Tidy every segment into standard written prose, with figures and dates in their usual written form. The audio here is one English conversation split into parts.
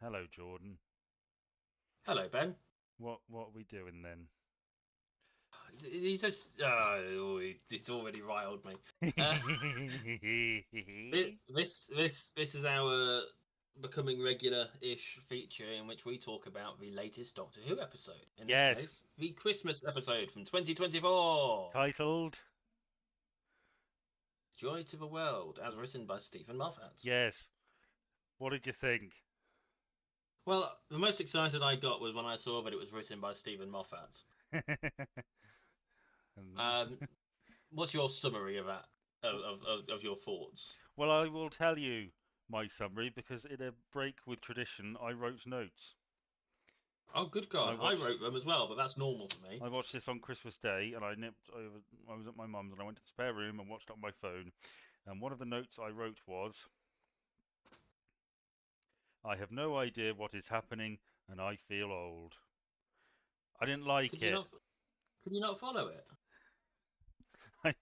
Hello, Jordan. Hello, Ben. What are we doing then? He just it's already riled me. Uh, this is our becoming regular-ish feature in which we talk about the latest Doctor Who episode. In this Yes, case, the Christmas episode from 2024, titled. "Joy to the World," as written by Stephen Moffat. Yes. What did you think? Well, the most excited I got was when I saw that it was written by Stephen Moffat. Um, Um, what's your summary of that? Of your thoughts? well, I will tell you my summary because in a break with tradition, I wrote notes. Oh, good I God. I watched wrote them as well, but that's normal for me. I watched this on Christmas Day, and I nipped over. I was at my mum's, and I went to the spare room and watched it on my phone. And one of the notes I wrote was, "I have no idea what is happening, and I feel old." I didn't like Could you it. not? Could you not follow it? I,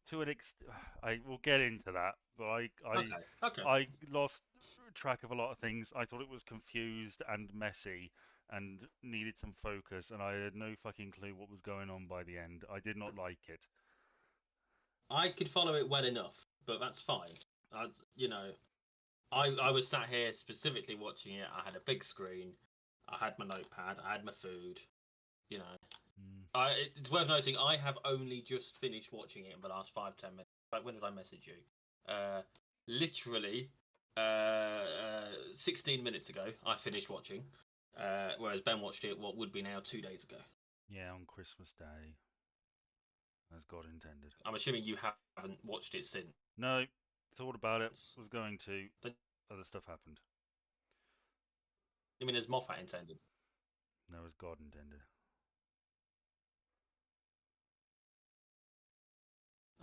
to an extent, I will get into that, but Okay. Okay. I lost track of a lot of things. I thought it was confused and messy and needed some focus, and I had no fucking clue what was going on by the end. I did not like it. I could follow it well enough, but that's fine. I was sat here specifically watching it. I had a big screen. I had my notepad. I had my food. You know, Mm. it's worth noting I have only just finished watching it in the last 5-10 minutes. Like, when did I message you? Uh, literally, 16 minutes ago, I finished watching. Whereas Ben watched it what would be now 2 days ago. Yeah, on Christmas Day, as God intended. I'm assuming you haven't watched it since. No, thought about it, was going to. Other stuff happened. I mean, as Moffat intended. No, as God intended.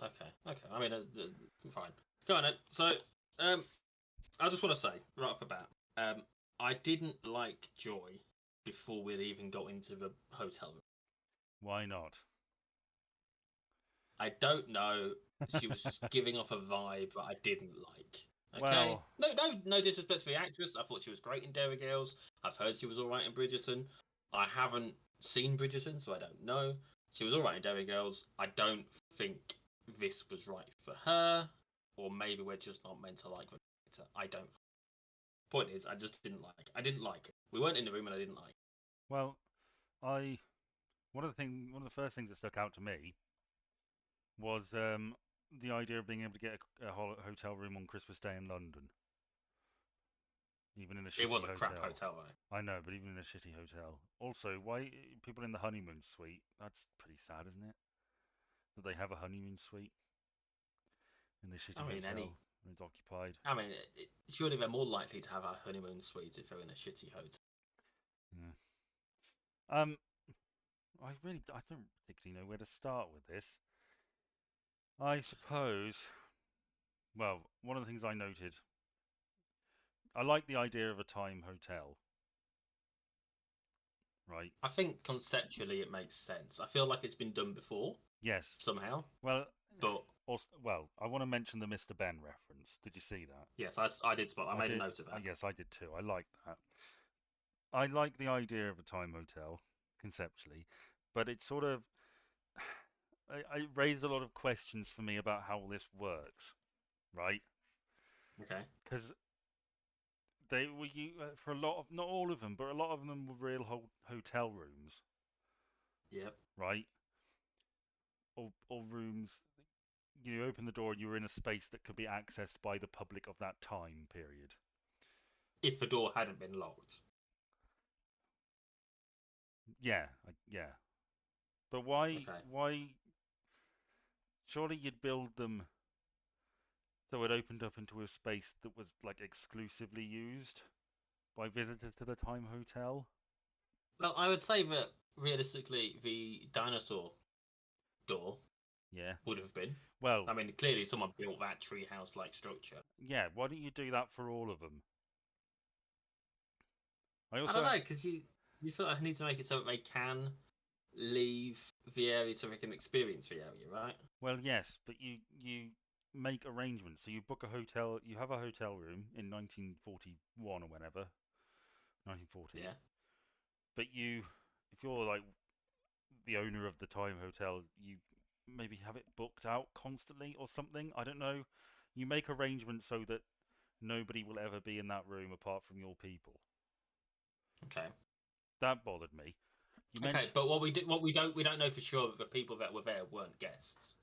Okay, okay. I mean, fine. Go on then. So, um, I just want to say right off the bat, I didn't like Joy before we'd even got into the hotel room. Why not? I don't know. She was just giving off a vibe that I didn't like. Okay. Well, No disrespect to the actress. I thought she was great in Derry Girls. I've heard she was all right in Bridgerton. I haven't seen Bridgerton, so I don't know. She was all right in Derry Girls. I don't think this was right for her, or maybe we're just not meant to like the character. I don't. Point is, I just didn't like. I didn't like it. We weren't in the room, and I didn't like. well, I one of the first things that stuck out to me was the idea of being able to get a hotel room on Christmas Day in London, even in a It was shitty a crap hotel. hotel, though. I know, but even in a shitty hotel. Also, why people in the honeymoon suite? That's pretty sad, isn't it? That they have a honeymoon suite in the I shitty mean, hotel and it's occupied. surely they're more likely to have a honeymoon suite if they're in a shitty hotel. Yeah. Um, I don't particularly know where to start with this. I suppose. Well, one of the things I noted, I like the idea of a time hotel, right? I think conceptually it makes sense. I feel like it's been done before Yes. somehow, Well, but I want to mention the Mr. Ben reference. Did you see that? yes, I did spot. I I made a did. note of that. Yes, I did too. I like that. I like the idea of a time hotel conceptually, but it sort of I raised a lot of questions for me about how this works, right? Okay. Because they were for a lot of not all of them, but a lot of them were real hotel rooms, Yep. right? Or rooms you open the door and you're in a space that could be accessed by the public of that time period. If the door hadn't been locked. Yeah, yeah. But why? Okay. Why? Surely you'd build them so it opened up into a space that was like exclusively used by visitors to the Time Hotel. Well, I would say that realistically, the dinosaur door Yeah. would have been. Well, I mean, clearly someone built that treehouse-like structure. yeah. Why don't you do that for all of them? I I don't also, know because you sort of need to make it so that they can leave the area so they can experience the area, right? well, yes, but you make arrangements. So you book a hotel. You have a hotel room in 1941 or whenever, 1940. Yeah. But if you're like the owner of the Time Hotel, you maybe have it booked out constantly or something. I don't know. You make arrangements so that nobody will ever be in that room apart from your people. Okay. That bothered me. You Okay, mentioned, but what we don't know for sure that the people that were there weren't guests.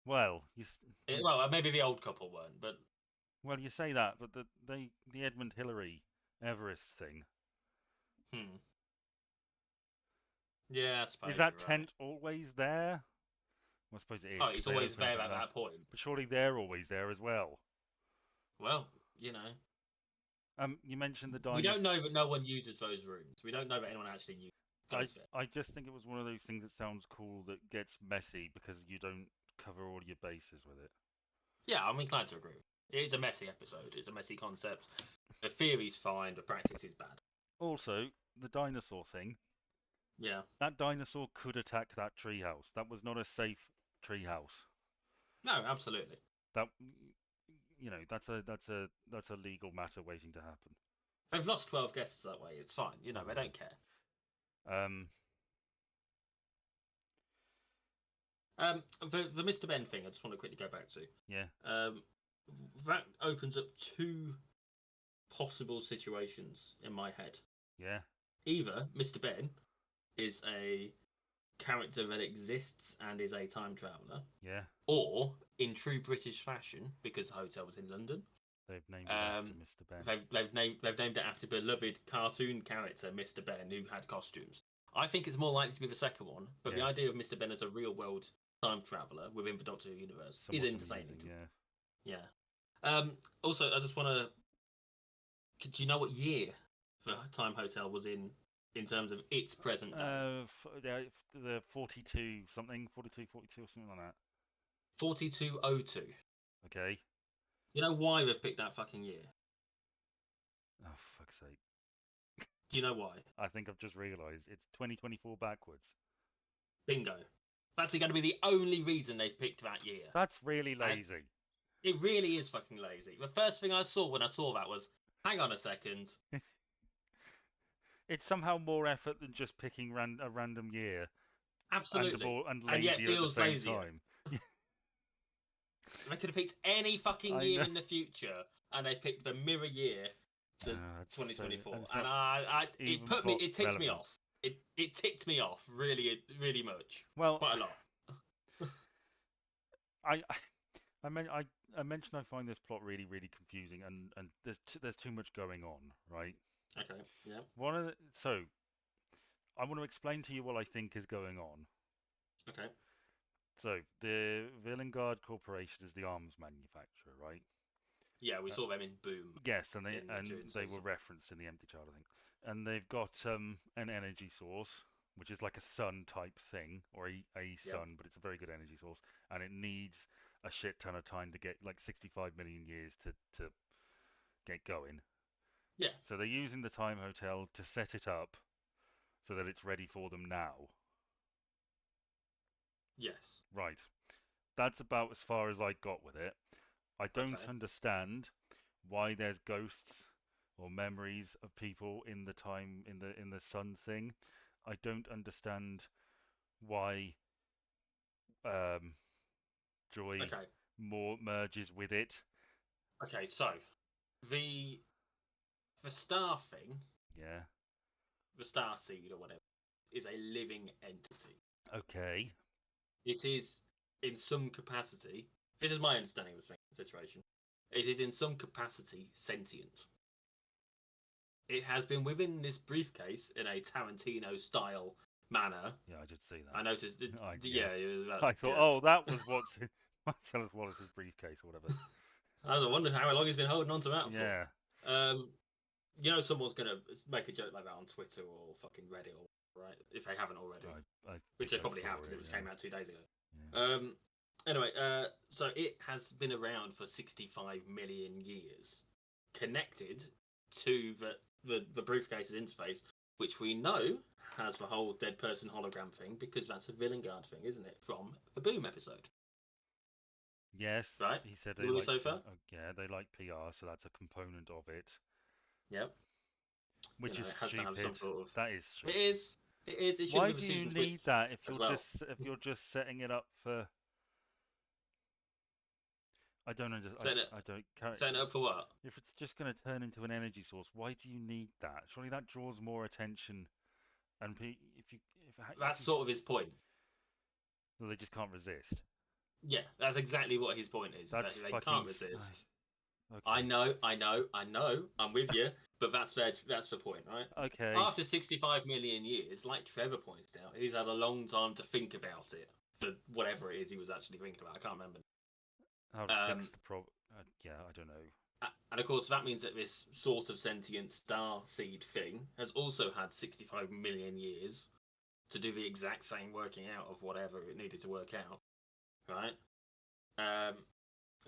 well, Well, maybe the old couple weren't, but you say that, but the Edmund Hillary Everest thing, hmm. Yeah, I is suppose that you're right. tent always there? Well, I suppose it is Oh, because it's they always open up there into at that. that point. But surely they're always there as well. Well, you know, You mentioned the we dinosaur. don't know that no one uses those rooms. We don't know that anyone actually goes there. I just think it was one of those things that sounds cool that gets messy because you don't cover all your bases with it. Yeah, I'm inclined to agree. It's a messy episode. It's a messy concept. The theory's fine. The practice is bad. Also, the dinosaur thing. Yeah. That dinosaur could attack that treehouse. That was not a safe treehouse. No, absolutely. That that's a legal matter waiting to happen. They've lost 12 guests that way. It's fine. You know, they don't care. Um, The Mr. Ben thing, I just want to quickly go back to. yeah, That opens up two possible situations in my head. yeah, Either Mr. Ben is a character that exists and is a time traveler, yeah. or in true British fashion, because the hotel was in London, They've named it after Mr. Ben. they've named it after beloved cartoon character Mr. Ben, who had costumes. I think it's more likely to be the second one, but the Yes. idea of Mr. Ben as a real world time traveler within the Doctor Who universe Somewhat is entertaining. amusing, Yeah. Also, I just want to. Do you know what year the Time Hotel was in terms of its present day? The 42 something, 42, 42 or something like that. 4202. Okay. You know why they've picked that fucking year? Oh, fuck's sake. Do you know why? I think I've just realised it's 2024 backwards. Bingo. That's going to be the only reason they've picked that year. That's really lazy. It really is fucking lazy. The first thing I saw when I saw that was, hang on a second. It's somehow more effort than just picking a random year. Absolutely. And And yet lazier at the feels same lazier. time. They could have picked any fucking I year know. in the future, and they picked the mirror year to It's 2024. it's And not even plot it ticked me relevant. off. It ticked me off really, really much. Well, Quite a lot. I mentioned I find this plot really, really confusing, and there's too much going on, right? Okay, yeah. So I want to explain to you what I think is going on. Okay. So the Villengard Corporation is the arms manufacturer, right? Yeah, we saw them in Boom. Yes, and in the June they were season. referenced in the Empty Child, I think. And they've got an energy source, which is like a sun type thing, or a sun, but it's a very good energy source, and it needs a shit ton of time to get, like 65 million years to get going. Yeah. So they're using the Time Hotel to set it up so that it's ready for them now. Yes. Right. That's about as far as I got with it. I don't Okay. understand why there's ghosts or memories of people in the sun thing. I don't understand why Joy Okay. more merges with it. Okay, so the star thing, Yeah. the star seed or whatever, is a living entity. Okay. It is in some capacity. This is my understanding of the situation. It is in some capacity sentient. It has been within this briefcase in a Tarantino style manner. Yeah, I did see that. I noticed. It was about, I thought, oh, that was what's in Marcellus Wallace's briefcase or whatever. I was wondering how long he's been holding on to that for. Yeah. You know, someone's gonna make a joke like that on Twitter or fucking Reddit, or right? If they haven't already, which they probably have because it came out 2 days ago. Yeah. Anyway, so it has been around for 65 million years, connected to the briefcase's interface, which we know has the whole dead person hologram thing because that's a Villengard thing, isn't it? From the Boom episode. Yes, right? he said they Will we like so far? yeah, they like PR, so that's a component of it, Yep. which is It has to have some stupid. sort of. That is It stupid. is. It is. It should Why have do a you season need twist that if as you're well. just setting it up for? I don't understand. Setting it, I don't. Ca- setting it up for what? If it's just going to turn into an energy source, why do you need that? Surely that draws more attention, and if you That's sort of his point. well, they just can't resist. Yeah, that's exactly what his point is. That's Exactly, they fucking can't resist. okay. I know. I'm with you, but that's the point, right? Okay. After 65 million years, like Trevor points out, he's had a long time to think about it for whatever it is he was actually thinking about. I can't remember. How to fix Um, the problem? Yeah, I don't know. and of course, that means that this sort of sentient star seed thing has also had 65 million years to do the exact same working out of whatever it needed to work out, right?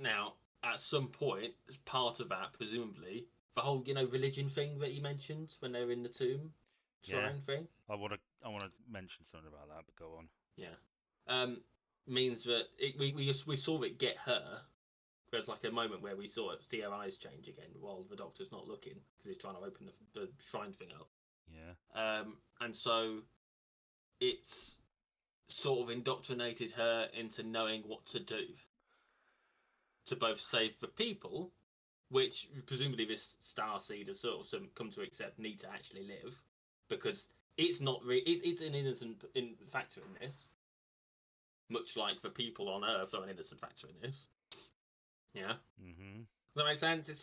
Now, at some point, as part of that, presumably, the whole religion thing that you mentioned when they were in the tomb Yeah, shrine thing, I want to mention something about that, but go on. yeah, means that we saw it get her. There's like a moment where we see her eyes change again while the doctor's not looking because he's trying to open the shrine thing up. Yeah. And so it's sort of indoctrinated her into knowing what to do to both save the people, which presumably this star seed has sort of come to accept need to actually live, because it's not it's an innocent factor in this, much like the people on Earth are an innocent factor in this. Yeah. Mm-hmm. Does that make sense? It's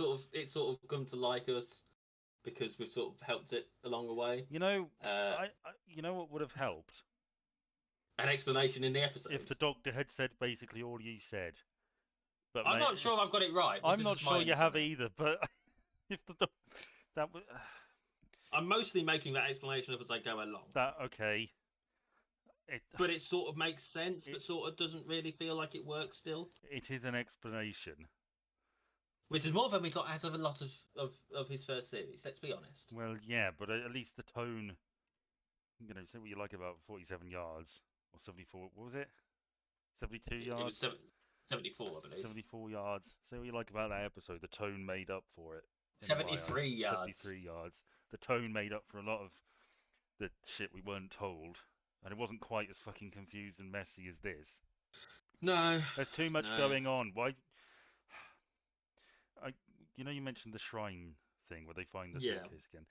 sort of come to like us because we've sort of helped it along the way. You know, Uh, you know what would have helped an explanation in the episode. if the doctor had said basically all you said. But I'm not sure I've got it right. I'm not sure you have either. But if that was I'm mostly making that explanation up as I go along. that okay. But it sort of makes sense, but sort of doesn't really feel like it works still. It is an explanation. Which is more than we got out of a lot of his first series, let's be honest. Well, yeah, but at least the tone. Say what you like about 47 yards or 74. What was it? 72 yards. It was 74, I believe. 74 yards. Say what you like about that episode. The tone made up for it. 73 yards. 73 yards. The tone made up for a lot of the shit we weren't told, and it wasn't quite as fucking confused and messy as this. No. There's too much going on. Why? You mentioned the shrine thing where they find the suitcase again.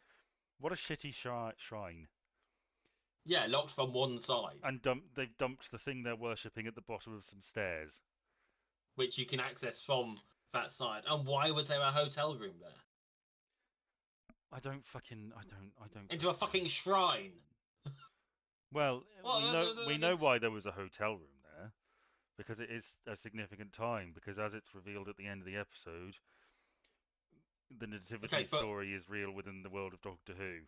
What a shitty shrine. Yeah, locked from one side. And they've dumped the thing they're worshipping at the bottom of some stairs, which you can access from that side. And why was there a hotel room there? I don't. Into a fucking shrine. Well, we know why there was a hotel room there, because it is a significant time. Because as it's revealed at the end of the episode, the nativity story is real within the world of Doctor Who.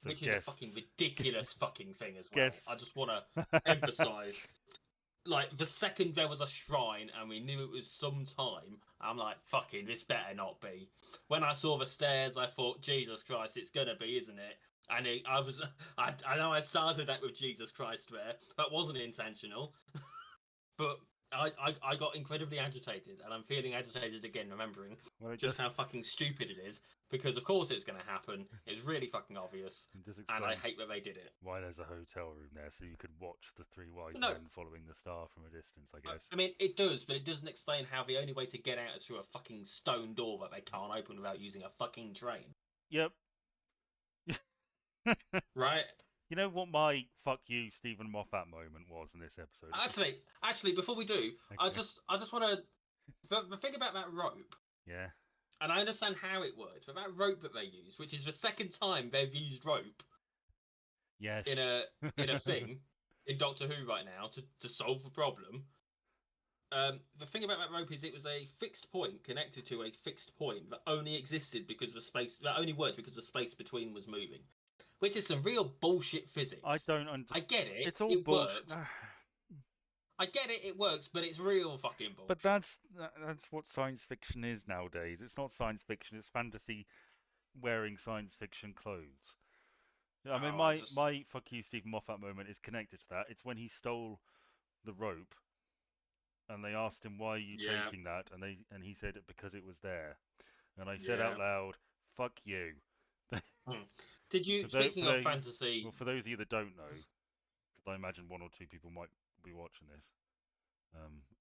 So which is a fucking ridiculous fucking thing as well. I just want to emphasise, like, the second there was a shrine and we knew it was some time, I'm like, fucking, this better not be. When I saw the stairs, I thought, Jesus Christ, it's gonna be, isn't it? And I know I started that with Jesus Christ there. That wasn't intentional, but I got incredibly agitated, and I'm feeling agitated again, remembering just how fucking stupid it is. Because of course it's going to happen. It's really fucking obvious, and I hate that they did it. Why there's a hotel room there, so you could watch the three wise men following the star from a distance, I guess. I mean, it does, but it doesn't explain how the only way to get out is through a fucking stone door that they can't open without using a fucking train. Yep. Right? You know what my fuck you Stephen Moffat moment was in this episode? Actually, before we do, okay. I just want to the thing about that rope. Yeah. And I understand how it works, but that rope that they use, which is the second time they've used rope. Yes. In a thing in Doctor Who right now to solve the problem. The thing about that rope is it was a fixed point connected to a fixed point that only existed because that only worked because the space between was moving. Which is some real bullshit physics. I don't understand. I get it. It's all bullshit. I get it. It works, but it's real fucking bullshit. But that's what science fiction is nowadays. It's not science fiction. It's fantasy wearing science fiction clothes. I mean, my fuck you Stephen Moffat moment is connected to that. It's when he stole the rope and they asked him, "Why are you Yeah. taking that?" And he said it because it was there. And I said Yeah. out loud, "Fuck you." Hmm. Did you? For Speaking of those, fantasy, well, for those of you that don't know, because I imagine one or two people might be watching this.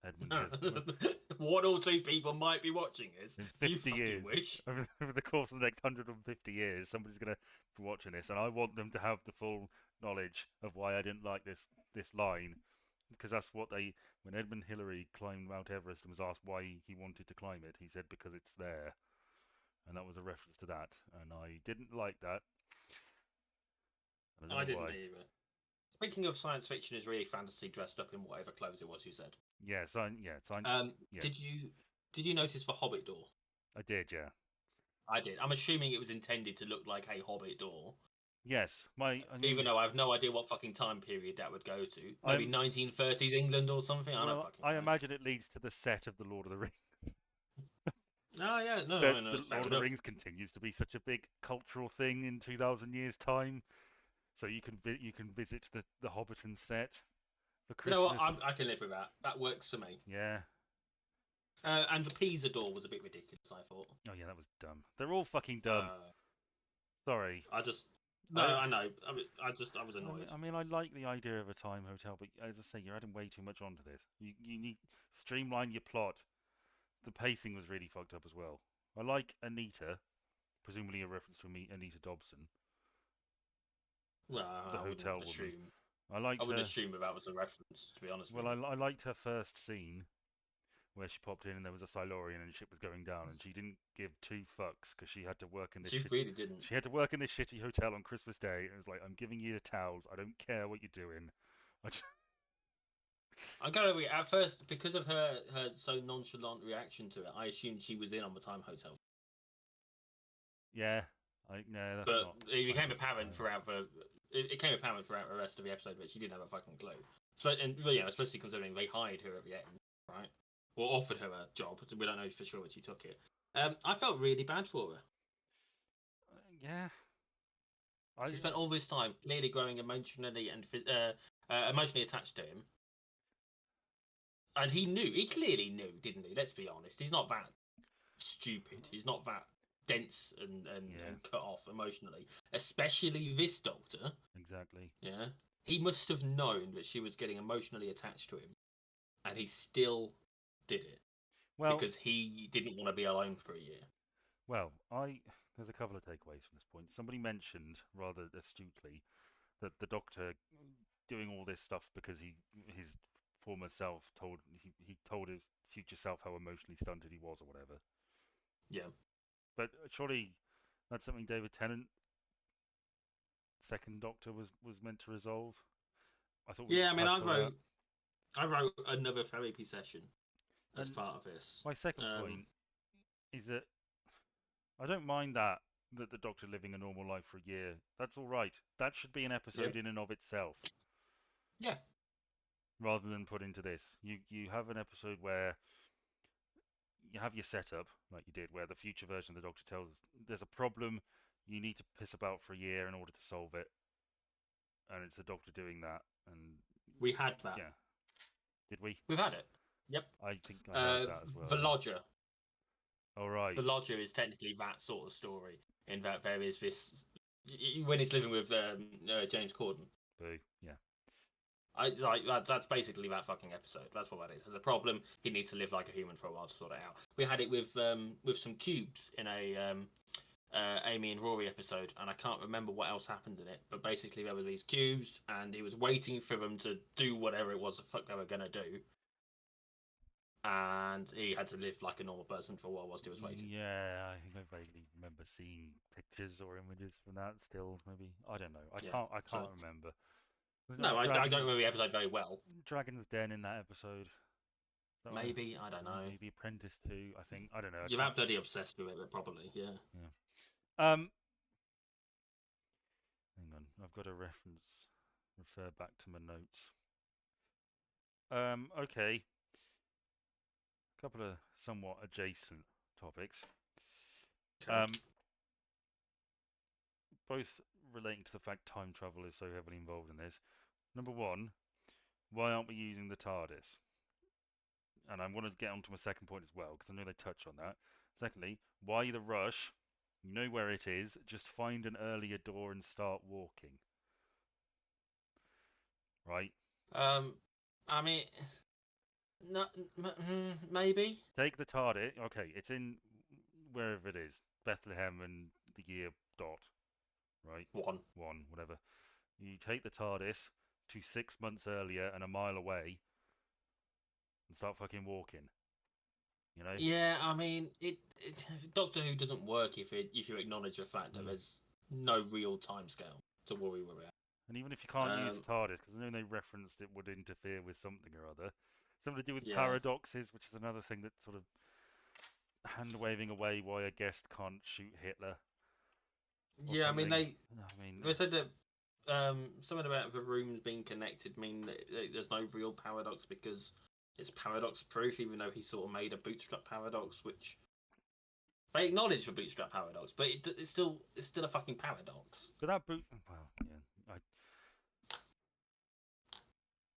Edmund one or two people might be watching this. in You 50 fucking years, wish. over the course of the next 150 years, somebody's going to be watching this, and I want them to have the full knowledge of why I didn't like this line, because that's what they. When Edmund Hillary climbed Mount Everest and was asked why he wanted to climb it, he said because it's there, and that was a reference to that, and I didn't like that. I don't I know didn't why. either. Speaking of science fiction, is really fantasy dressed up in whatever clothes it was you said. Yeah, science. Did Yes, you notice the Hobbit door? I did. Yeah. I did. I'm assuming it was intended to look like a Hobbit door, Yes, I even mean, though I have no idea what fucking time period that would go to. Maybe I'm 1930s England or something. I don't well. fucking I know. imagine it leads to the set of the Lord of the Rings. Oh yeah, no, That no, no, the fair Lord of the enough. Rings continues to be such a big cultural thing in 2,000 years' time. So you can visit the Hobbiton set for You know what? Christmas. I can live with that. That works for me. Yeah. And the Pisa door was a bit ridiculous. I thought. Oh yeah, that was dumb. They're all fucking dumb. Uh, Sorry. I just no, I I know. I was annoyed. I mean, I like the idea of a time hotel, but as I say, you're adding way too much onto this. You need streamline your plot. The pacing was really fucked up as well. I like Anita, presumably a reference to Anita Dobson, Well, the I wouldn't hotel woman. assume. I I liked wouldn't her. assume that was a reference. To be honest with Well, you. I liked her first scene where she popped in and there was a Silurian and shit was going down, and she didn't give two fucks because she had to work in this She shit. really didn't. She had to work in this shitty hotel on Christmas Day, and it was like, I'm giving you the towels. I don't care what you're doing. I just, I'm gonna agree. At first, because of her so nonchalant reaction to it, I assumed she was in on the time hotel. yeah, no, that's But not it became apparent unjustified. throughout the it became apparent throughout the rest of the episode that she didn't have a fucking clue. So, and well, yeah, especially considering they hired her at the end, right? Or offered her a job. We don't know for sure that she took it. I felt really bad for her. Yeah, I She spent all this time clearly growing emotionally and emotionally attached to him, and he clearly knew, didn't he? Let's be honest. He's not that stupid. He's not that dense yeah, and cut off emotionally. Especially this doctor. exactly. Yeah. He must have known that she was getting emotionally attached to him, and he still did it Well, because he didn't want to be alone for a year. well, I there's a couple of takeaways from this point. Somebody mentioned rather astutely that the Doctor doing all this stuff because his former self he told his future self how emotionally stunted he was or whatever. Yeah. But surely that's something David Tennant, second Doctor, was meant to resolve. I thought we Yeah, I mean, passed over that. I wrote another therapy session as And part of this. my second Um, point is that I don't mind that the Doctor living a normal life for a year. That's all right. That should be an yeah, episode in and of itself, yeah, rather than put into this. You have an episode where you have your setup, like you did, where the future version of the Doctor tells there's a problem, you need to piss about for a year in order to solve it, and it's the Doctor doing that. And we had that. yeah, did we? We've had it. Yep. I think I heard that as well. The Yeah. Lodger. All right. The Lodger is technically that sort of story in that there is this when he's living with James Corden. Boo. Yeah. I like that's basically that fucking episode. That's what that is. There's a problem. He needs to live like a human for a while to sort it out. We had it with some cubes in a Amy and Rory episode, and I can't remember what else happened in it. But basically, there were these cubes, and he was waiting for them to do whatever it was the fuck they were gonna do, and he had to live like a normal person for a while whilst he was waiting. Yeah, I think I vaguely remember seeing pictures or images from that. Still, maybe I don't know. Yeah. I So can't remember. Was no, not I don't Dragons remember the episode very well. Dragons Den in that episode? That one? Maybe I don't know. Maybe Apprentice 2. I think I don't know. I You're can't. that bloody obsessed with it, but probably yeah. Yeah. Hang on. I've got a reference. Refer back to my notes. Okay. A couple of somewhat adjacent topics. Okay. Both relating to the fact time travel is so heavily involved in this. Number one, why aren't we using the TARDIS? and I want to get onto my second point as well because I know they touch on that. Secondly, why the rush? You know where it is. Just find an earlier door and start walking. Right? I mean, no, maybe Take the TARDIS. Okay, it's in wherever it is, Bethlehem and the year dot. Right? one. One, whatever. You take the TARDIS to 6 months earlier and a mile away, and start fucking walking. You know? Yeah, I mean, Doctor Who doesn't work if you acknowledge the fact that there's no real timescale to worry about. And even if you can't use TARDIS, because I know they referenced it would interfere with something or other, something to do with Yeah. paradoxes, which is another thing that sort of hand waving away why a guest can't shoot Hitler. or Yeah, I mean something. they said that something about the rooms being connected mean that there's no real paradox because it's paradox proof, even though he sort of made a bootstrap paradox, which they acknowledge the bootstrap paradox, but it's still a fucking paradox. But that boot, well, yeah,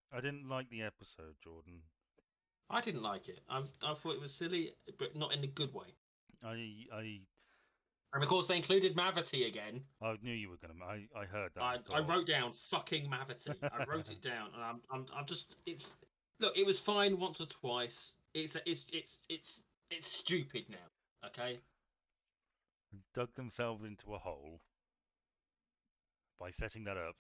I didn't like the episode, Jordan. I didn't like it. I thought it was silly, but not in a good way. And of course, they included Mavity again. I knew you were gonna. I heard that. I wrote down fucking Mavity. I wrote it down, and I'm just look. It was fine once or twice. It's stupid now. Okay. Dug themselves into a hole by setting that up.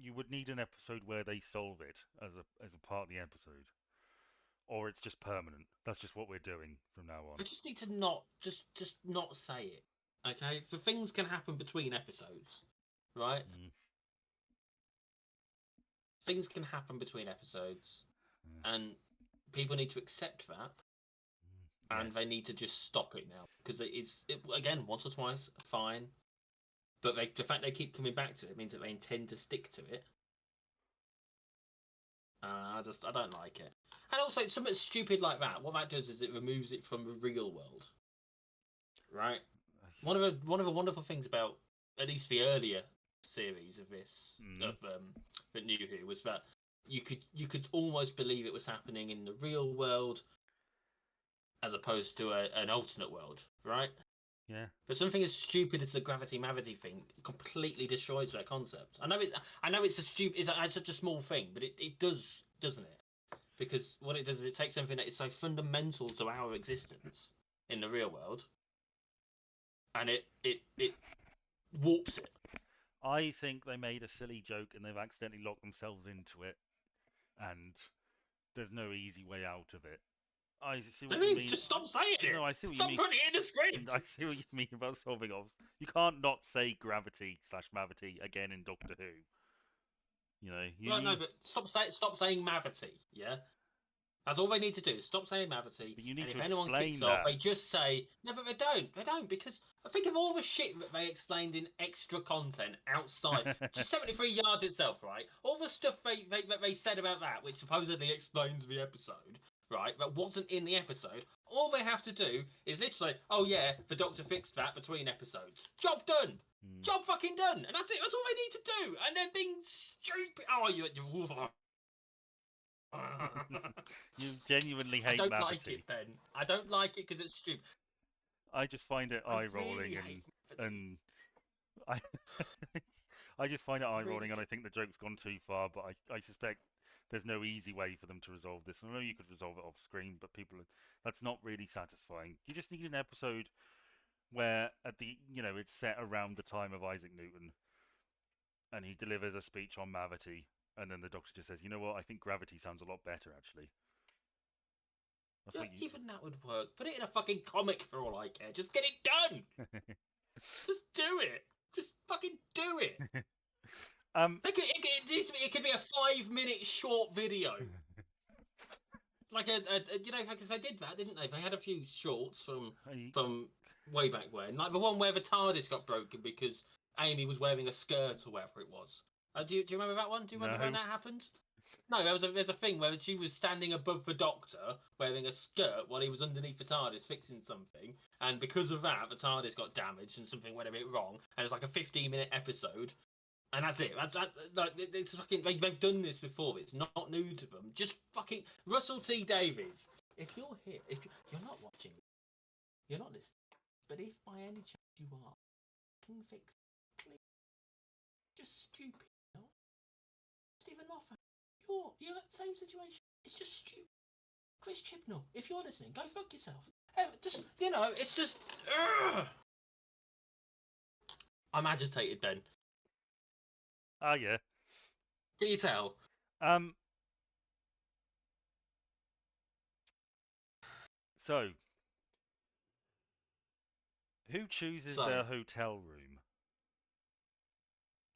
You would need an episode where they solve it as a part of the episode, or it's just permanent. That's just what we're doing from now on. I just need to not not say it. Okay, for things can happen between episodes, right? Things can happen between episodes, and people need to accept that, and they need to just stop it now because again once or twice fine, but the fact they keep coming back to it means that they intend to stick to it. I don't like it, and also something stupid like that. What that does is it removes it from the real world, right? One of the wonderful things about at least the earlier series of this of the New Who was that you could almost believe it was happening in the real world as opposed to an alternate world, right? Yeah. But something as stupid as the gravity Mavity thing completely destroys that concept. I know it's such a small thing, but it does, doesn't it? Because what it does is it takes something that is so fundamental to our existence in the real world, and it warps it. I think they made a silly joke and they've accidentally locked themselves into it, and there's no easy way out of it. I see what you mean. Just stop saying it. No, I see what stop you mean. putting it in the script. I see what you mean about solving obstacles. You can't not say gravity / Mavity again in Doctor Who. You know. No, but stop saying Mavity. Yeah. That's all they need to do. Stop saying Mavity. But you need and to if anyone explain kicks that. off, they just say no. But they don't. They don't because I think of all the shit that they explained in extra content outside. Just 73 yards itself, right? All the stuff they said about that, which supposedly explains the episode, right? That wasn't in the episode. All they have to do is literally, oh yeah, the Doctor fixed that between episodes. Job done. Job fucking done. And that's it. That's all they need to do. And they're being stupid. Oh, you genuinely hate Mavity. I don't like it, Ben. I don't like it because it's stupid. I just find it eye-rolling, and I just find it eye-rolling, and I think the joke's gone too far. But I suspect there's no easy way for them to resolve this. I know you could resolve it off screen, but that's not really satisfying. You just need an episode where it's set around the time of Isaac Newton, and he delivers a speech on Mavity. And then the Doctor just says, you know what, I think gravity sounds a lot better, actually. Even that would work. Put it in a fucking comic for all I care. Just get it done! Just do it! Just fucking do it! It could be a 5-minute short video. Because they did that, didn't they? They had a few shorts from way back when. Like the one where the TARDIS got broken because Amy was wearing a skirt or whatever it was. Do you remember that one? Do you remember when that happened? No, there's a thing where she was standing above the Doctor wearing a skirt while he was underneath the TARDIS fixing something, and because of that, the TARDIS got damaged and something went a bit wrong, and it's like a 15-minute episode And that's it. It's fucking. They've done this before. It's not new to them. Just fucking Russell T Davies. If you're here, if you're not watching, you're not listening. But if by any chance you are, can fix it. Just stupid. You know? Stephen Moffat. You're at the same situation. It's just stupid. Chris Chibnall. If you're listening, go fuck yourself. Just it's just. I'm agitated, Ben. Ah, yeah. Can you tell? So, who chooses their hotel room?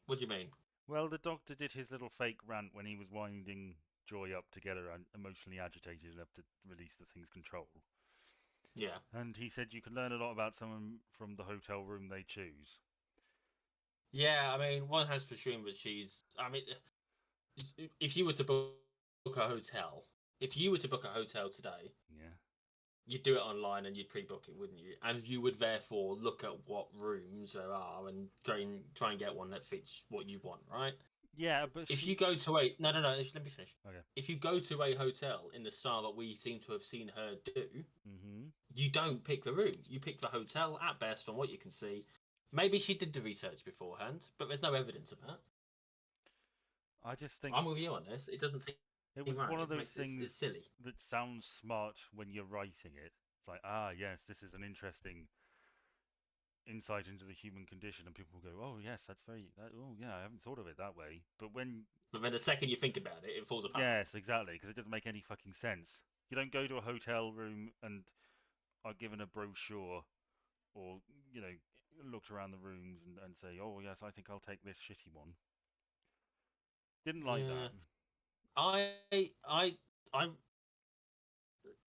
What do you mean? Well, the Doctor did his little fake rant when he was winding Joy up to get her emotionally agitated enough to release the thing's control. Yeah. And he said you can learn a lot about someone from the hotel room they choose. Yeah, I mean, one has to assume that she's. I mean, if you were to book a hotel, today, yeah, you'd do it online and you'd pre-book it, wouldn't you? And you would therefore look at what rooms there are and try and get one that fits what you want, right? Yeah, but if you go to a no, let me finish. Okay. If you go to a hotel in the style that we seem to have seen her do, mm-hmm. you don't pick the room. You pick the hotel at best, from what you can see. Maybe she did the research beforehand, but there's no evidence of that. I just think I'm with you on this. It doesn't seem. It was one of those things it's silly. that sounds smart when you're writing it. It's like, yes, this is an interesting insight into the human condition, and people will go, oh, yes, oh, yeah, I haven't thought of it that way. But then the second you think about it, it falls apart. Yes, exactly, because it doesn't make any fucking sense. You don't go to a hotel room and are given a brochure or, looked around the rooms and say, oh, yes, I think I'll take this shitty one. Didn't like that.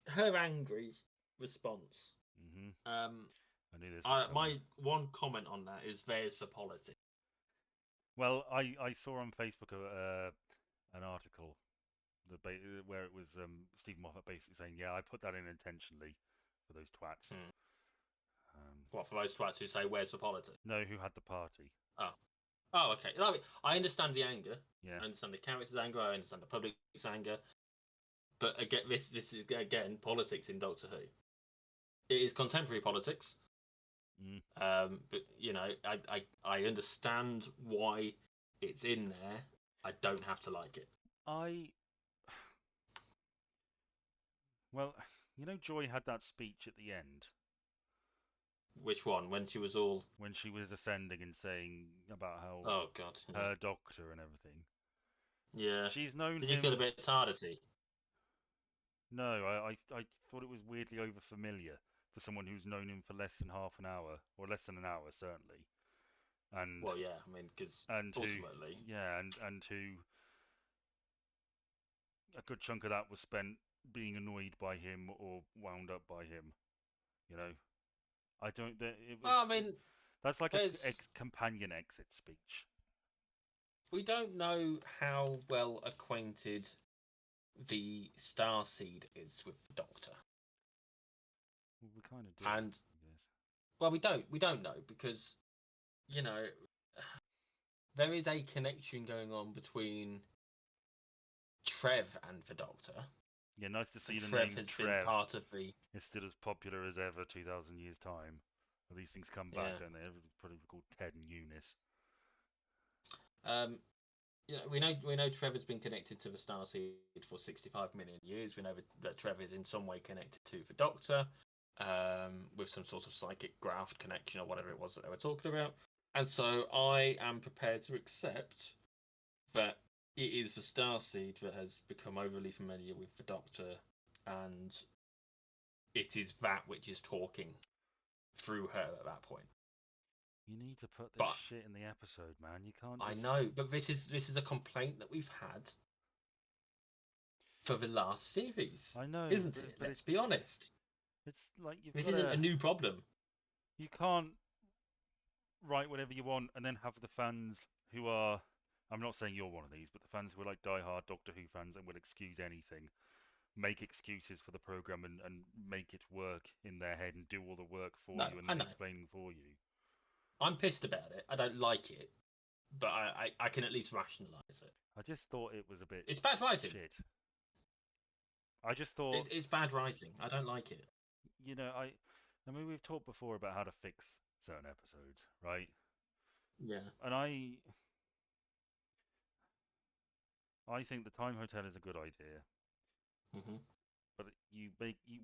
Her angry response. Mm-hmm. I knew this. My one comment on that is there's for politics. Well, I saw on Facebook an article where it was Stephen Moffat basically saying, yeah, I put that in intentionally for those twats. What, for those twats who say, where's the politics? No, who had the party. Oh, okay. I understand the anger. Yeah. I understand the character's anger. I understand the public's anger. But again, this is again politics in Doctor Who. It is contemporary politics. But I understand why it's in there. I don't have to like it. Well, Joy had that speech at the end. Which one? When she was ascending and saying about how oh god, her doctor and everything. Yeah. She's known Did you feel a bit TARDIS-y? No, I thought it was weirdly overfamiliar for someone who's known him for less than half an hour, or less than an hour, certainly. And well, yeah, I mean, because ultimately, and who a good chunk of that was spent being annoyed by him or wound up by him. I don't. I mean, that's like a companion exit speech. We don't know how well acquainted the Starseed is with the Doctor. Well, we kind of do. And well, we don't know because there is a connection going on between Trev and the Doctor. Yeah, nice to see the Trev name has Trev been part of the. It's still as popular as ever. 2,000 years time. Well, these things come back, don't they? Everybody's probably called Ted and Eunice. We know Trev has been connected to the Starseed for 65 million years. We know that Trev is in some way connected to the Doctor, with some sort of psychic graft connection or whatever it was that they were talking about. And so I am prepared to accept that it is the Starseed that has become overly familiar with the Doctor, and it is that which is talking through her at that point. You need to put this shit in the episode, man. You can't. I know, but this is a complaint that we've had for the last series. I know, isn't it? Let's be honest. It's like this isn't a new problem. You can't write whatever you want and then have the fans who are. I'm not saying you're one of these, but the fans who are like die-hard Doctor Who fans and will excuse anything, make excuses for the program and make it work in their head and do all the work for you and then explaining for you. I'm pissed about it. I don't like it. but I can at least rationalize it. I just thought it was a bit It's bad writing. shit. I just thought, It's bad writing. I don't like it. I mean, we've talked before about how to fix certain episodes, right? Yeah. And I think the Time Hotel is a good idea, Hmm. but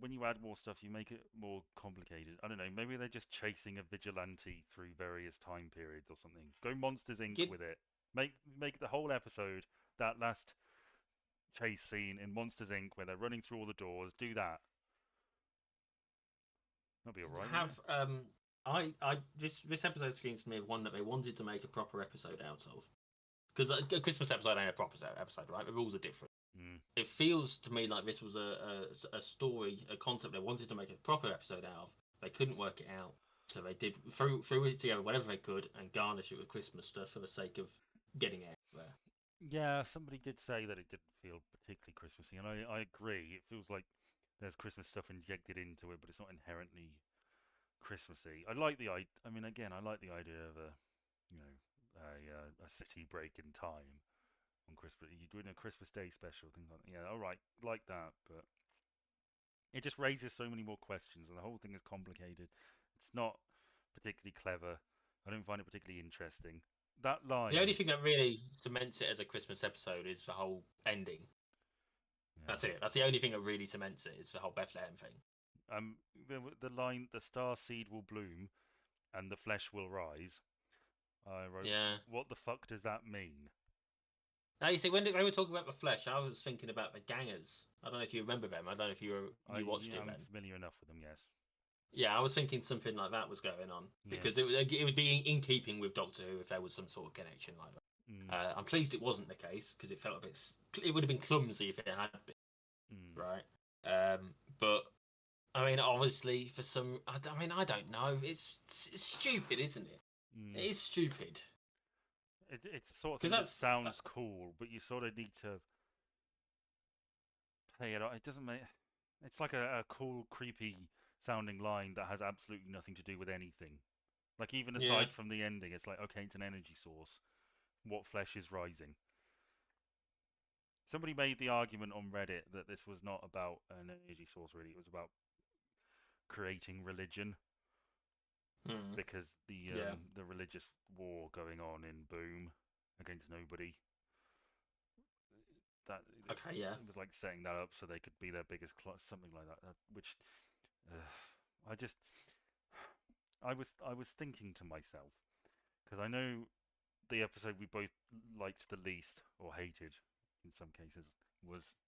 when you add more stuff, you make it more complicated. I don't know. Maybe they're just chasing a vigilante through various time periods or something. Go Monsters Inc. Get with it. Make the whole episode that last chase scene in Monsters Inc. where they're running through all the doors. Do that. That'll be alright. have this episode screams to me of one that they wanted to make a proper episode out of, because a Christmas episode ain't a proper episode, right? The rules are different. Mm. It feels to me like this was a story, a concept they wanted to make a proper episode out of. They couldn't work it out, so they did threw it together whatever they could and garnish it with Christmas stuff for the sake of getting it out there. Yeah, somebody did say that it didn't feel particularly Christmassy, and I agree. It feels like there's Christmas stuff injected into it, but it's not inherently Christmassy. I mean, again, I like the idea of you know, a city break in time on Christmas. You're doing a Christmas Day special, things like that. Yeah, all right, like that, but it just raises so many more questions, and the whole thing is complicated. It's not particularly clever. I don't find it particularly interesting. That line. The only thing that really cements it as a Christmas episode is the whole ending. Yeah. That's it. That's the only thing that really cements it is the whole Bethlehem thing. The line, "The star seed will bloom, and the flesh will rise." I wrote, Yeah. "What the fuck does that mean?" Now you see, when we were talking about the flesh, I was thinking about the Gangers. I don't know if you remember them. I don't know if you watched it I'm then. familiar enough with them, yes. Yeah, I was thinking something like that was going on Yeah. because it would be in keeping with Doctor Who if there was some sort of connection like that. Mm. I'm pleased it wasn't the case because it felt a bit. It would have been clumsy if it had been, right? But I mean, obviously, for some, I don't know. It's stupid, isn't it? It is stupid. It's sort of thing that sounds cool, but you sort of need to play it out. It doesn't make. It's like a cool, creepy sounding line that has absolutely nothing to do with anything. Like, even aside from the ending, it's like, okay, it's an energy source. What flesh is rising? Somebody made the argument on Reddit that this was not about an energy source, really. It was about creating religion. Because the religious war going on in Boom against nobody. It was like setting that up so they could be their biggest something like that. Which I was thinking to myself, because I know the episode we both liked the least or hated in some cases was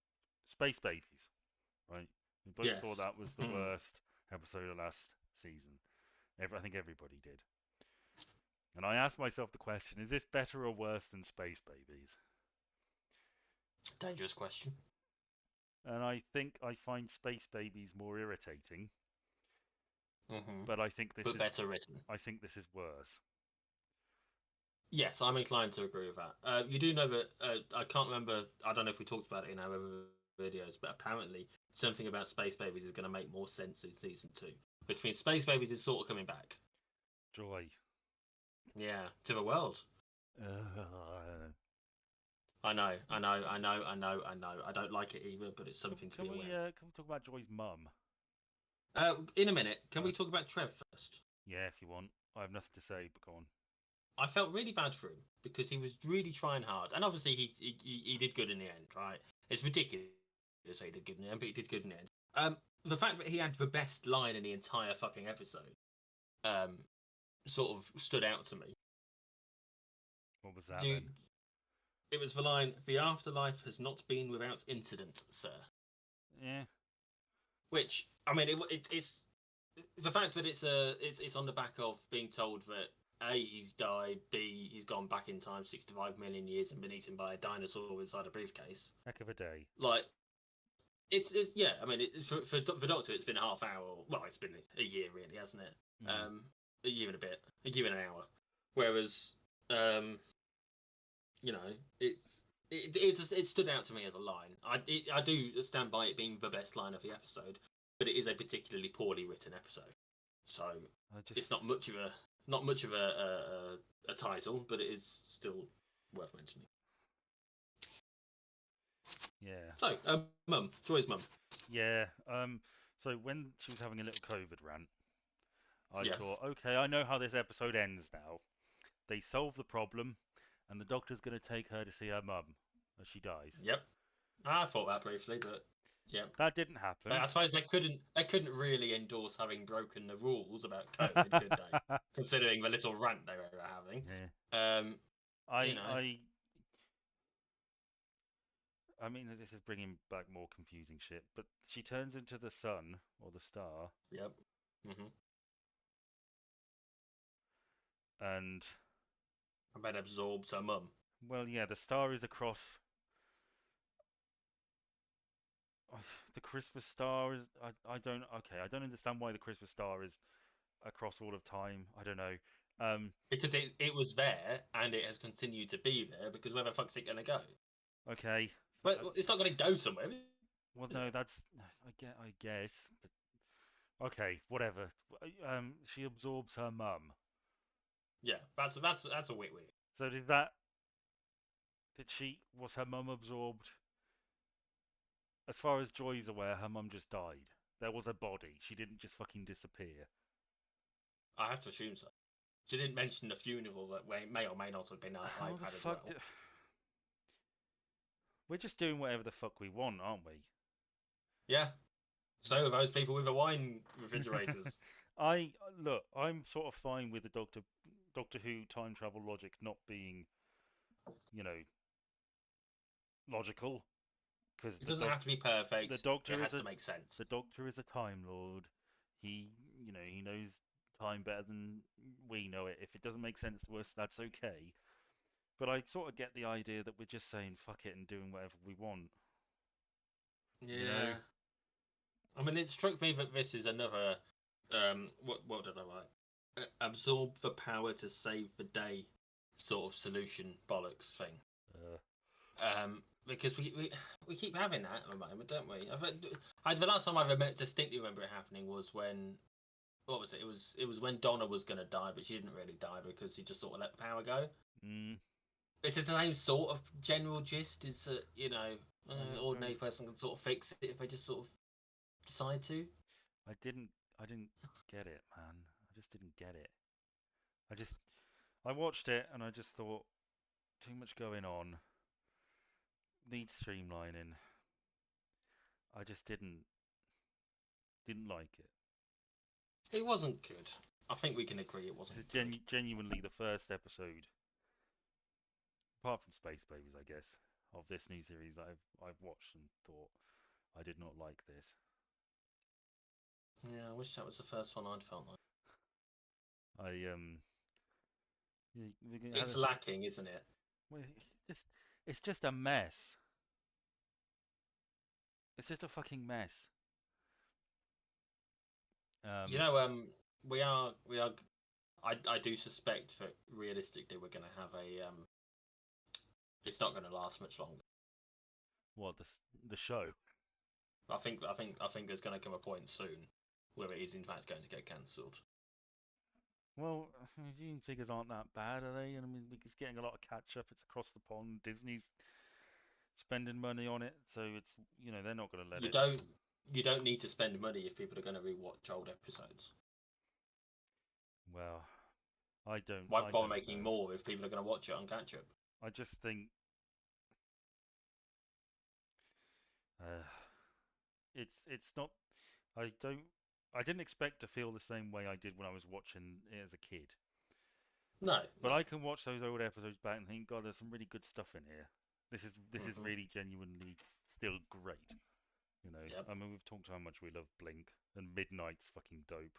Space Babies, right? We both thought that was the worst episode of last season. I think everybody did. And I asked myself the question, is this better or worse than Space Babies? Dangerous question. And I think I find Space Babies more irritating. But I think this is better written. I think this is worse. Yes, I'm inclined to agree with that. You do know that I can't remember. I don't know if we talked about it in our other videos, but apparently something about Space Babies is going to make more sense in season 2, which means Space Babies is sort of coming back. Joy. Yeah, to the world. I know. I don't like it either, but it's something to be aware. Can we talk about Joy's mum? In a minute. Can we talk about Trev first? Yeah, if you want. I have nothing to say, but go on. I felt really bad for him because he was really trying hard, and obviously he did good in the end, right? It's ridiculous to say he did good in the end, but he did good in the end. The fact that he had the best line in the entire fucking episode, sort of stood out to me. What was that? Then? It was the line, "The afterlife has not been without incident, sir." Yeah. Which, I mean, it's the fact that it's on the back of being told that A, he's died, B, he's gone back in time 65 million years and been eaten by a dinosaur inside a briefcase. Heck of a day. Like, it's yeah. I mean, for the Doctor, it's been a half hour. Well, it's been a year, really, hasn't it? A year and a bit, a year and an hour. Whereas, you know, it stood out to me as a line. I do stand by it being the best line of the episode, but it is a particularly poorly written episode. So it's not much of a Not much of a title, but it is still worth mentioning. Yeah. So, Mum, Joy's mum. Yeah. So when she was having a little COVID rant, I Yeah. thought, okay, I know how this episode ends now. They solve the problem, and the doctor's going to take her to see her mum as she dies. Yep. I thought that briefly, but yeah. That didn't happen. I suppose they couldn't really endorse having broken the rules about COVID, could they? Considering the little rant they were having. Yeah. You know. I mean, this is bringing back more confusing shit, but she turns into the sun or the star, Yep. Mhm. and And then absorbs her mum. well, yeah, the star is across. The Christmas star is. I don't. Okay, I don't understand why the Christmas star is across all of time. I don't know. Because it was there and it has continued to be there because where the fuck's it gonna go? Okay. But it's not gonna go somewhere, Well, is no, it? that's. I guess. But okay, whatever. She absorbs her mum. Yeah, that's a wit. So did that? Did she? Was her mum absorbed? As far as Joy's aware, her mum just died. There was a body. She didn't just fucking disappear. I have to assume so. She didn't mention the funeral that may or may not have been an How the iPad as fuck? well. We're just doing whatever the fuck we want, aren't we? Yeah. So are those people with the wine refrigerators. I look. I'm sort of fine with the Doctor Who time travel logic not being, you know, logical because It doesn't have to be perfect. the It Doctor has is to make sense. the Doctor is a Time Lord. He, he knows time better than we know it. If it doesn't make sense to us, that's okay. But I sort of get the idea that we're just saying fuck it and doing whatever we want. Yeah. You know? I mean, it struck me that this is another. What did I write? Absorb the power to save the day, sort of solution bollocks thing. Because we keep having that at the moment, don't we? The last time I distinctly remember it happening was when what was it? It was when Donna was going to die, but she didn't really die because she just sort of let the power go. Mm. It's the same sort of general gist. Is that ordinary Um, person can sort of fix it if they just sort of decide to. I didn't. I didn't get it, man. I just didn't get it. I just. I watched it and I just thought, too much going on. Needs streamlining. I just didn't like it. It wasn't good. I think we can agree it wasn't This is good. genuinely the first episode, apart from Space Babies, I guess, of this new series that I've watched and thought I did not like this. Yeah, I wish that was the first one I'd felt like. I It's lacking, isn't it? well, it's just a mess. It's just a fucking mess. You know, we are. I do suspect that realistically we're going to have a. It's not going to last much longer. What the show? I think there's going to come a point soon where it is in fact going to get cancelled. Well, viewing figures aren't that bad, are they? I mean, it's getting a lot of catch up. It's across the pond. Disney's spending money on it, so it's they're not going to let it. You don't need to spend money if people are going to rewatch old episodes. Well, I don't. Why I bother don't making know. more if people are going to watch it on catch up? I just think it's not. I don't. I didn't expect to feel the same way I did when I was watching it as a kid. No, But no. I can watch those old episodes back and think, God, there's some really good stuff in here. This is Mhm. really genuinely still great. Yep. I mean, we've talked how much we love Blink, and Midnight's fucking dope.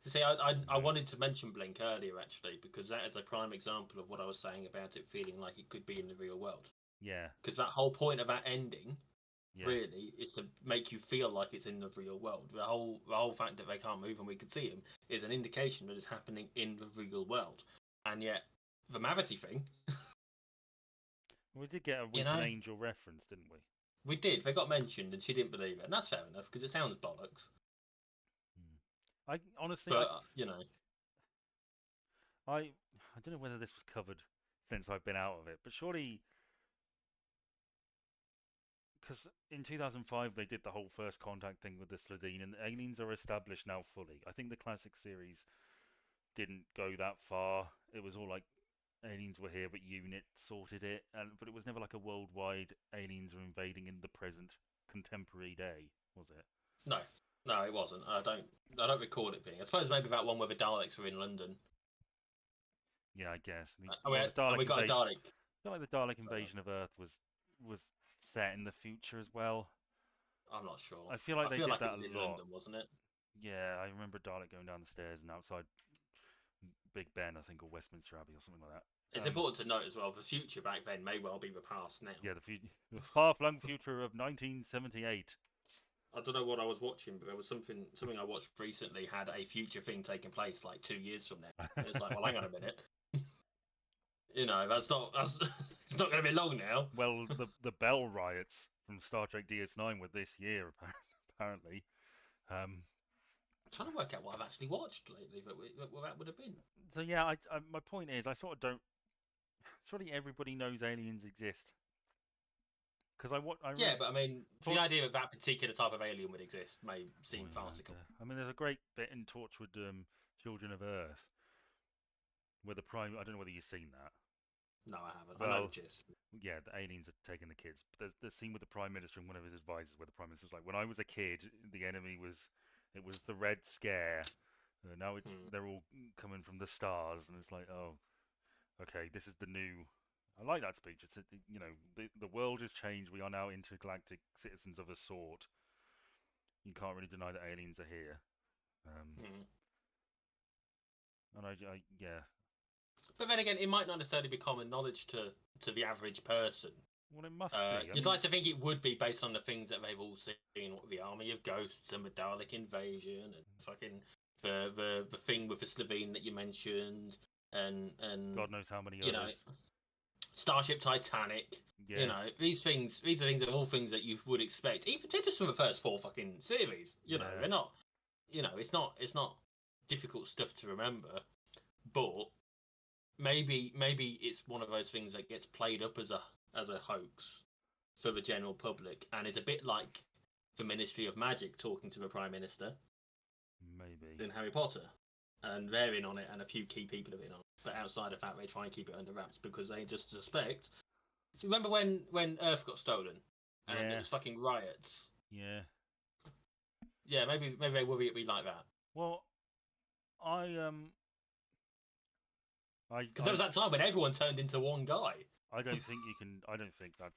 See, I wanted to mention Blink earlier actually because that is a prime example of what I was saying about it feeling like it could be in the real world. Yeah, Because that whole point of that ending yeah. really is to make you feel like it's in the real world. The whole fact that they can't move and we can see them is an indication that it's happening in the real world. And yet, the Mavity thing, We did get a you Weeping know, Angel reference, didn't we? we did. They got mentioned and she didn't believe it, and that's fair enough because it sounds bollocks. I honestly, But you know, I don't know whether this was covered since I've been out of it, but surely because in 2005 they did the whole first contact thing with the Slitheen, and the aliens are established now fully. I think the classic series didn't go that far. It was all like aliens were here, but UNIT sorted it, and but it was never like a worldwide aliens are invading in the present contemporary day, was it? No, no, it wasn't. I don't recall it being. I suppose maybe that one where the Daleks were in London. Yeah, I guess. And we, Well, had, the and we Dalek got a invasion. Dalek. I feel like the Dalek Uh, invasion of Earth was set in the future as well. I'm not sure. I feel like I they feel did like it that was in a lot. London, wasn't it? Yeah, I remember Dalek going down the stairs and outside Big Ben, I think, or Westminster Abbey or something like that. It's important to note as well. The future back then may well be the past now. Yeah, the far-flung future of 1978. I don't know what I was watching, but there was something I watched recently had a future thing taking place like 2 years from now. And it's like, well, hang on a minute. That's it's not going to be long now. Well, the Bell riots from Star Trek DS9 were this year, apparently. Um, I'm trying to work out what I've actually watched lately. What that would have been. so yeah, my point is, I sort of don't. Surely everybody knows aliens exist. Because I Yeah, but I mean, the Tor- idea that that particular type of alien would exist may oh, seem yeah, farcical. I mean, there's a great bit in Torchwood Children of Earth where the prime. I don't know whether you've seen that. No, I haven't. I know the Well, gist. yeah, the aliens are taking the kids. But there's the scene with the prime minister and one of his advisors, where the prime minister's like, "When I was a kid, the enemy was it was the Red Scare. Now Hmm. they're all coming from the stars." And it's like, oh, okay, this is the new. I like that speech. It's the world has changed. We are now intergalactic citizens of a sort. You can't really deny that aliens are here. Um, Hmm. and yeah. But then again, it might not necessarily be common knowledge to the average person. Well, it must be. I You'd mean, like to think it would be based on the things that they've all seen, what the Army of Ghosts and the Dalek invasion and fucking the thing with the Slovene that you mentioned and God knows how many you know others. Starship Titanic. Yes. These are things are all things that you would expect, even just from the first four fucking series. Yeah. They're not. It's not difficult stuff to remember, but maybe it's one of those things that gets played up as a hoax for the general public, and it's a bit like the Ministry of Magic talking to the Prime Minister Maybe. in Harry Potter, and they're in on it, and a few key people are in on it. But outside of that, they try and keep it under wraps because they just suspect. Do you remember when Earth got stolen and Yeah. it was fucking riots? Yeah. Yeah, maybe they worry it'd be like that. Well, I Because there was that time when everyone turned into one guy. I don't think you can. I don't think that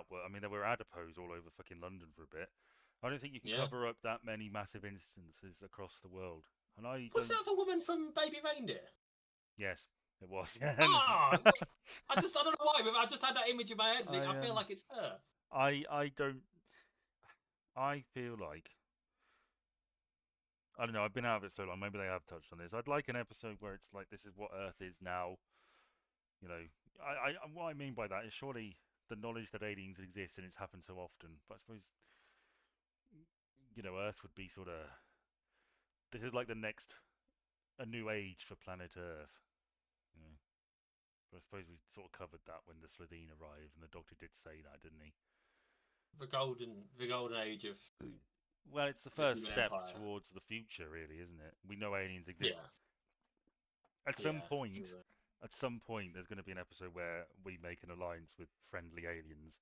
were. I mean, there were adipose all over fucking London for a bit. I don't think you can Yeah. cover up that many massive instances across the world. And I Was don't. that the woman from Baby Reindeer? Yes, it was. Ah, I don't know why, but I just had that image in my head, and I feel like it's her. I don't. I feel like. I don't know. I've been out of it so long. Maybe they have touched on this. I'd like an episode where it's like this is what Earth is now. You know, what I mean by that is surely the knowledge that aliens exist and it's happened so often. But I suppose Earth would be sort of this is like the next a new age for planet Earth. You know, but I suppose we sort of covered that when the Slitheen arrived, and the Doctor did say that, didn't he? The golden age of Well, it's the the first human step empire. towards the future, really, isn't it? We know aliens exist. Yeah, At yeah. some point, true. there's going to be an episode where we make an alliance with friendly aliens,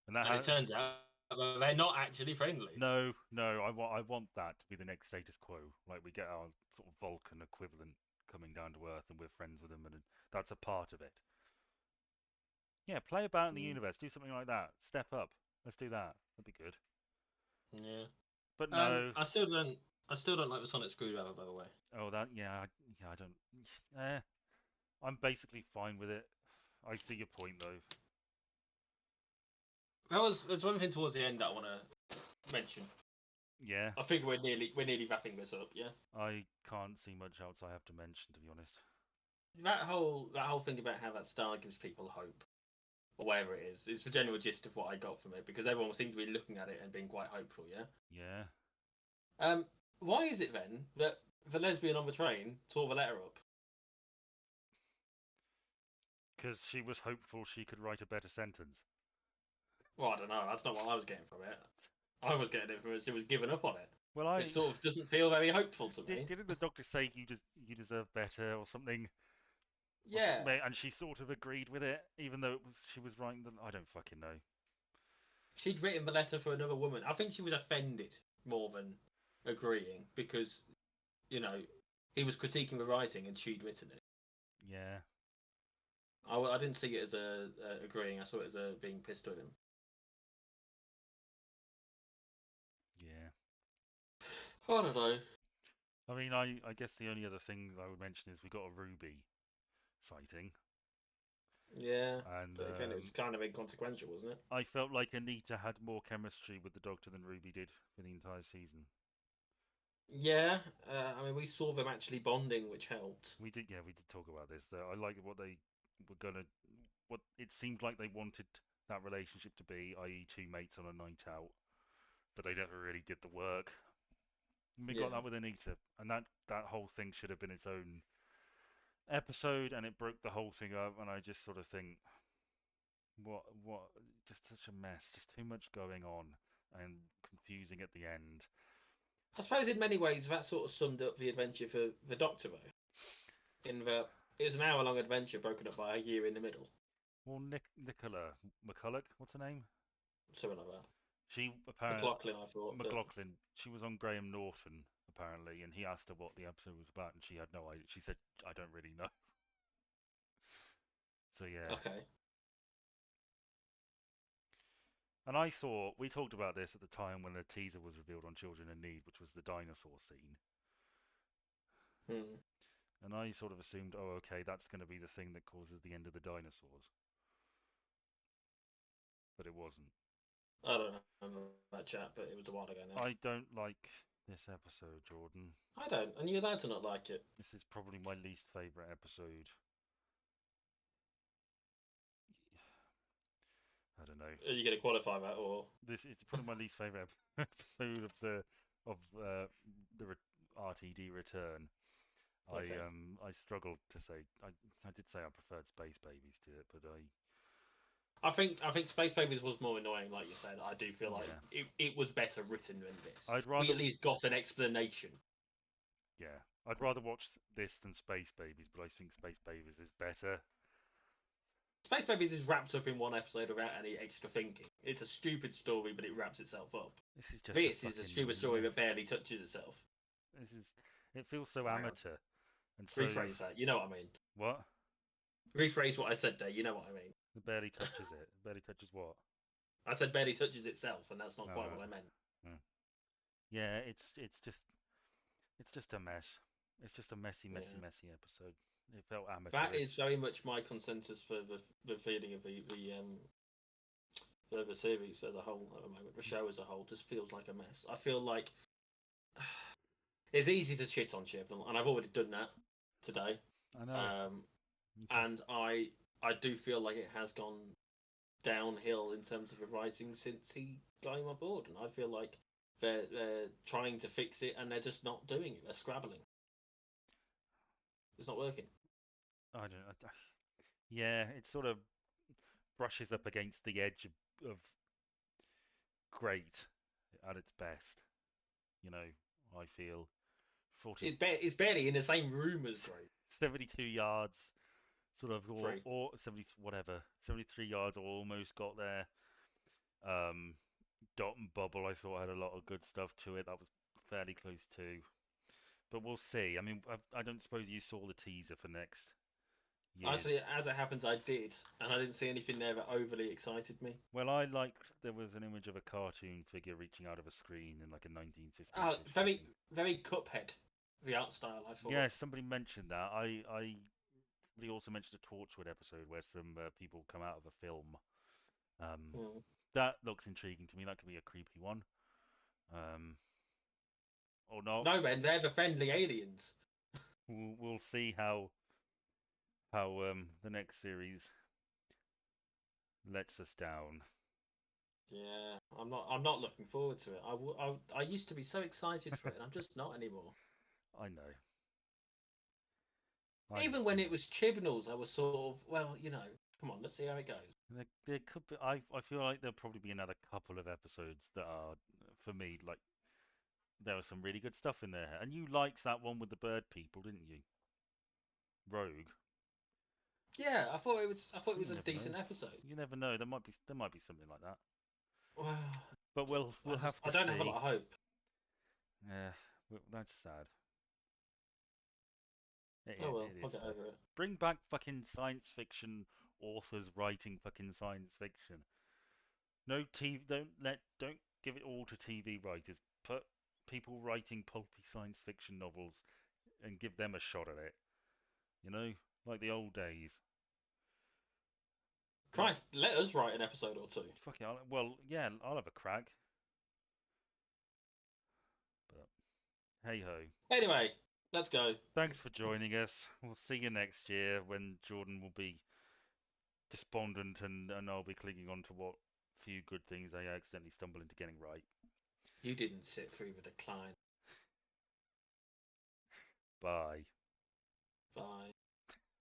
and that And it turns out that they're not actually friendly. no, I want that to be the next status quo. Like we get our sort of Vulcan equivalent coming down to Earth, and we're friends with them, and that's a part of it. Yeah, play about in the Mm. universe, do something like that. Step up. Let's do that. That'd be good. Yeah. But no. I still don't like the Sonic screwdriver, by the way. Oh, that I don't. I'm basically fine with it. I see your point though. There's one thing towards the end that I want to mention. Yeah, I think we're nearly wrapping this up. Yeah. I can't see much else I have to mention, to be honest. That whole thing about how that star gives people hope, or whatever it is the general gist of what I got from it, because everyone seemed to be looking at it and being quite hopeful. Yeah. Yeah. Why is it then that the lesbian on the train tore the letter up. Because she was hopeful she could write a better sentence. Well, I don't know. That's not what I was getting from it. I was getting it from it. She was giving up on it. Well, It sort of doesn't feel very hopeful to me. didn't the doctor say you deserve better or something? Yeah. And she sort of agreed with it, even though she was writing them. I don't fucking know. She'd written the letter for another woman. I think she was offended more than agreeing because, you know, he was critiquing the writing and she'd written it. Yeah. I didn't see it as agreeing. I saw it as being pissed at him. Yeah. I don't know. I mean, I guess the only other thing I would mention is we got a Ruby sighting. Yeah, And but again, it was kind of inconsequential, wasn't it? I felt like Anita had more chemistry with the Doctor than Ruby did for the entire season. Yeah, I mean, we saw them actually bonding, which helped. We did talk about this. Though I like what they were gonna, what it seemed like they wanted that relationship to be, i.e., two mates on a night out, but they never really did the work. And we got that with Anita, and that whole thing should have been its own episode, and it broke the whole thing up. And I just sort of think, what, just such a mess, just too much going on, and confusing at the end. I suppose in many ways that sort of summed up the adventure for the Doctor, though. In that it was an hour-long adventure broken up by a year in the middle. Well, Nicola McCulloch, what's her name? Something like that. She apparently McLaughlin, I thought. McLaughlin. She was on Graham Norton apparently, and he asked her what the episode was about, and she had no idea. She said, "I don't really know." So yeah. Okay. And I thought we talked about this at the time when the teaser was revealed on Children in Need, which was the dinosaur scene. Hmm. And I sort of assumed, oh, okay, that's going to be the thing that causes the end of the dinosaurs. But it wasn't. I don't remember that chat, but it was a while ago now. I don't like this episode, Jordan. I don't, and you're allowed to not like it. This is probably my least favourite episode. I don't know. Are you going to qualify that, or This is probably my least favourite episode of the RTD return. okay. I struggled to say. I did say I preferred Space Babies to it, but I think Space Babies was more annoying, like you said. I do feel like it was better written than this. I'd rather we at least got an explanation. Yeah, I'd rather watch this than Space Babies, but I think Space Babies is better. Space Babies is wrapped up in one episode without any extra thinking. It's a stupid story, but it wraps itself up. This is a stupid story that barely touches itself. It feels so amateur. And so, rephrase that. You know what I mean? What? Rephrase what I said there. You know what I mean? It barely touches it. Barely touches what? I said barely touches itself, and that's not quite what I meant. Yeah, it's just a mess. It's just a messy episode. It felt amateur. That is very much my consensus for the feeling of the series as a whole at the moment. The show as a whole just feels like a mess. I feel like it's easy to shit on Chibnall, and I've already done that today. I know. And I do feel like it has gone downhill in terms of the writing since he got him on board, and I feel like they're trying to fix it and they're just not doing it. They're scrabbling. It's not working. Yeah, it sort of brushes up against the edge of great at its best. You know, I feel 40. It's barely in the same room as great. 72 yards, sort of, or 70 whatever, 73 yards, almost got there. Dot and Bubble, I thought had a lot of good stuff to it. That was fairly close too. But we'll see. I mean, I don't suppose you saw the teaser for next year. Actually, as it happens, I did, and I didn't see anything there that overly excited me. Well, I liked there was an image of a cartoon figure reaching out of a screen in like a 1950s. Oh, very Cuphead, the art style. I thought. Yeah, somebody mentioned that. Somebody also mentioned a Torchwood episode where some people come out of a film. That looks intriguing to me. That could be a creepy one. Or not. No, man, they're the friendly aliens. We'll see how the next series lets us down. Yeah, I'm not looking forward to it. I used to be so excited for it, and I'm just not anymore. I know. Even when it was Chibnall's, I was sort of, well, come on, let's see how it goes. There could be. I feel like there'll probably be another couple of episodes that are, for me, like there was some really good stuff in there. And you liked that one with the bird people, didn't you? Rogue. Yeah, I thought it was. I thought it You was a never know. decent episode. You never know. There might be something like that. Well, But we'll have I to don't have a see. lot of hope. Yeah, that's sad. Oh well, It I'll is get sad. over it. Bring back fucking science fiction authors writing fucking science fiction. No TV. Don't give it all to TV writers. Put people writing pulpy science fiction novels and give them a shot at it. You know, like the old days. Like Christ, let us write an episode or two. fucking. Well, yeah, I'll have a crack. But hey ho. Anyway, let's go. Thanks for joining us. We'll see you next year when Jordan will be despondent and I'll be clinging on to what few good things I accidentally stumble into getting right. You didn't sit through the decline. Bye.